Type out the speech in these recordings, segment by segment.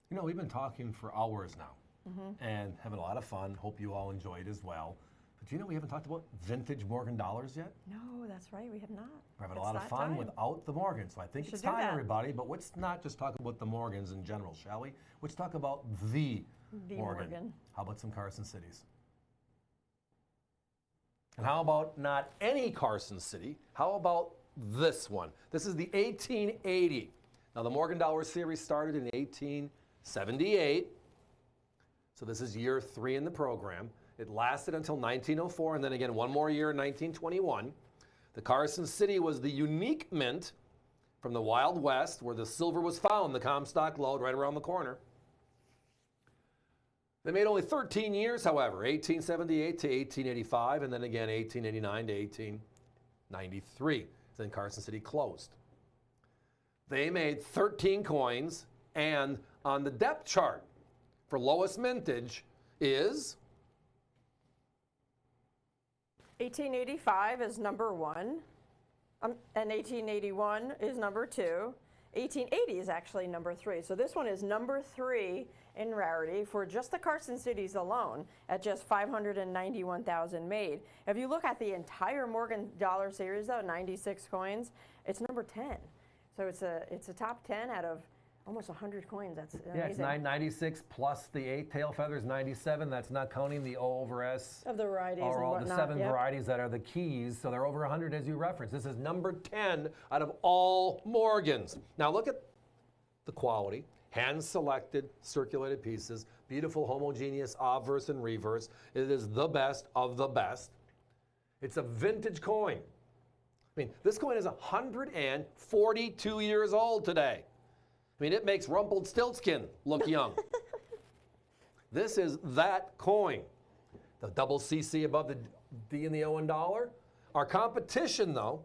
You know, we've been talking for hours now and having a lot of fun. Hope you all enjoyed as well. But you know, we haven't talked about vintage Morgan dollars yet. No, that's right. We have not. We're having a lot of fun without the Morgans. So I think it's time, everybody. But let's not just talk about the Morgans in general, shall we? Let's talk about the Morgan. How about some Carson cities? And how about not any Carson city? How about this one? This is the 1880. Now, the Morgan Dollar series started in 1878. So this is year 3 in the program. It lasted until 1904, and then again one more year in 1921. The Carson City was the unique mint from the Wild West, where the silver was found, the Comstock lode right around the corner. They made only 13 years, however, 1878 to 1885, and then again 1889 to 1893. Then Carson City closed. They made 13 coins, and on the depth chart for lowest mintage is 1885 is number 1, and 1881 is number 2. 1880 is actually number 3. So this one is number 3 in rarity for just the Carson cities alone at just 591,000 made. If you look at the entire Morgan Dollar series, though, 96 coins, it's number 10. So it's a top 10 out of almost 100 coins. That's amazing. Yeah, it's 996 plus the 8 tail feathers, 97. That's not counting the O over S. Of the varieties or all and the 7 varieties that are the keys. So they're over 100 as you referenced. This is number 10 out of all Morgans. Now look at the quality. Hand-selected, circulated pieces. Beautiful, homogeneous obverse and reverse. It is the best of the best. It's a vintage coin. I mean, this coin is 142 years old today. I mean, it makes Rumpelstiltskin look young. This is that coin. The double CC above the D and the O in dollar. Our competition, though,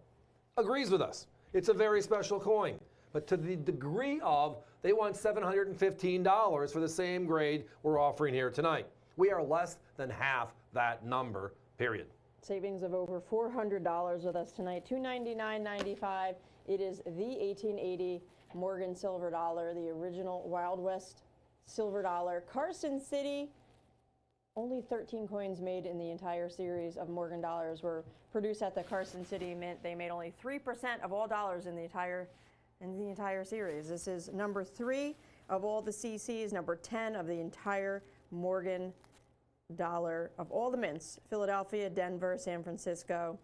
agrees with us. It's a very special coin. But to the degree of, they want $715 for the same grade we're offering here tonight. We are less than half that number, period. Savings of over $400 with us tonight, $299.95. It is the 1880 Morgan silver dollar, the original Wild West silver dollar. Carson City, only 13 coins made in the entire series of Morgan dollars were produced at the Carson City Mint. They made only 3% of all dollars in the entire series. This is number 3 of all the CCs, number 10 of the entire Morgan dollar of all the mints. Philadelphia, Denver, San Francisco,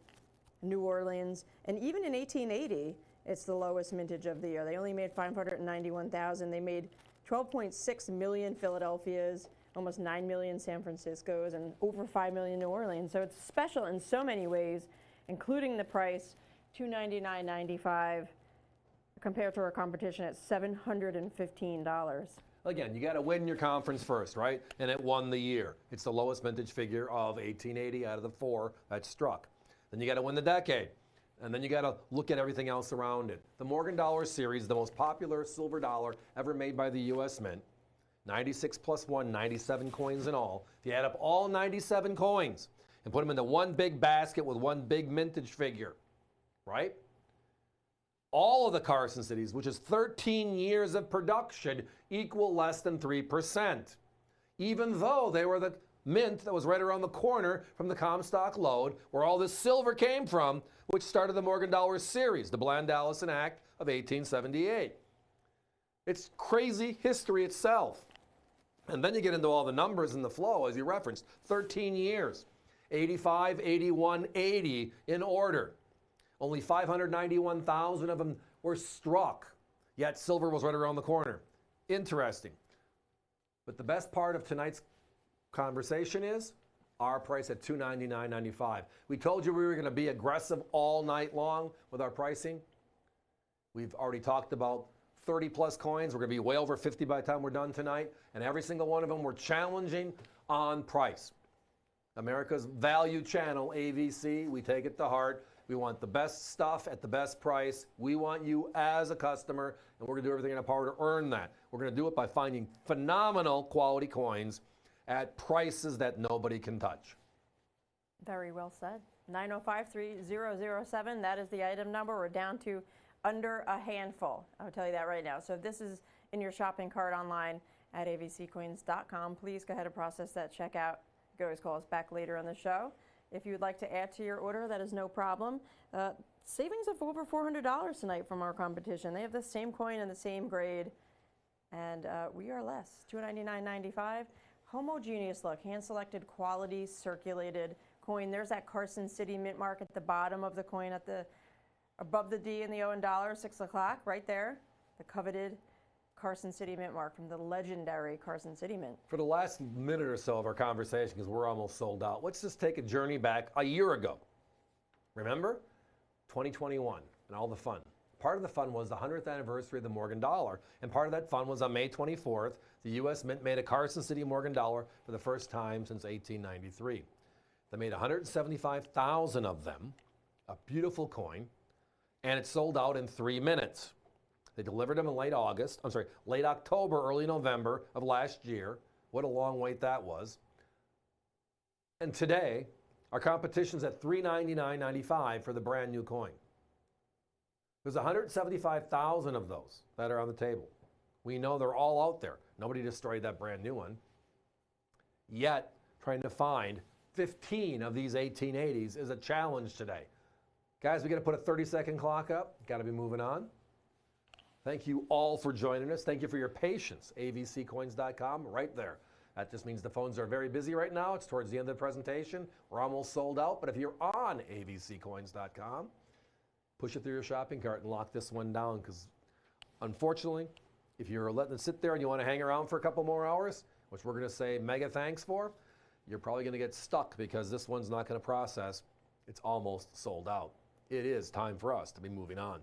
New Orleans, and even in 1880, it's the lowest mintage of the year. They only made 591,000. They made 12.6 million Philadelphias, almost 9 million San Franciscos, and over 5 million New Orleans. So it's special in so many ways, including the price, $299.95, compared to our competition at $715. Again, you got to win your conference first, right? And it won the year. It's the lowest vintage figure of 1880 out of the 4 that struck. Then you got to win the decade. And then you got to look at everything else around it. The Morgan Dollar series, the most popular silver dollar ever made by the U.S. Mint. 96 plus 1, 97 coins in all. If you add up all 97 coins and put them into one big basket with one big mintage figure, right? All of the Carson cities, which is 13 years of production, equal less than 3%. Even though they were the mint that was right around the corner from the Comstock lode, where all this silver came from, which started the Morgan Dollar series, the Bland-Allison Act of 1878. It's crazy history itself. And then you get into all the numbers and the flow, as you referenced. 13 years, 85, 81, 80 in order. Only 591,000 of them were struck, yet silver was right around the corner. Interesting. But the best part of tonight's conversation is our price at $299.95. We told you we were going to be aggressive all night long with our pricing. We've already talked about 30 plus coins. We're going to be way over 50 by the time we're done tonight. And every single one of them we're challenging on price. America's value channel, AVC, we take it to heart. We want the best stuff at the best price. We want you as a customer, and we're going to do everything in our power to earn that. We're going to do it by finding phenomenal quality coins at prices that nobody can touch. Very well said. 905-3007, that is the item number. We're down to under a handful. I'll tell you that right now. So if this is in your shopping cart online at avccoins.com. Please go ahead and process that checkout. You can always call us back later on the show. If you would like to add to your order, that is no problem. Savings of over $400 tonight from our competition. They have the same coin and the same grade, and we are less. $299.95. Homogeneous look, hand-selected, quality, circulated coin. There's that Carson City mint mark at the bottom of the coin, above the D and the O in dollar, 6 o'clock, right there. The coveted Carson City mint mark from the legendary Carson City mint. For the last minute or so of our conversation, because we're almost sold out, let's just take a journey back a year ago. Remember? 2021 and all the fun. Part of the fun was the 100th anniversary of the Morgan dollar, and part of that fun was on May 24th, the U.S. Mint made a Carson City Morgan dollar for the first time since 1893. They made 175,000 of them, a beautiful coin, and it sold out in 3 minutes. They delivered them in late October, early November of last year. What a long wait that was. And today, our competition's at $399.95 for the brand new coin. There's 175,000 of those that are on the table. We know they're all out there. Nobody destroyed that brand new one. Yet, trying to find 15 of these 1880s is a challenge today. Guys, we got to put a 30-second clock up. Got to be moving on. Thank you all for joining us. Thank you for your patience. avccoins.com, right there. That just means the phones are very busy right now. It's towards the end of the presentation. We're almost sold out, but if you're on avccoins.com, push it through your shopping cart and lock this one down, because unfortunately, if you're letting it sit there and you want to hang around for a couple more hours, which we're going to say mega thanks for, you're probably going to get stuck because this one's not going to process. It's almost sold out. It is time for us to be moving on.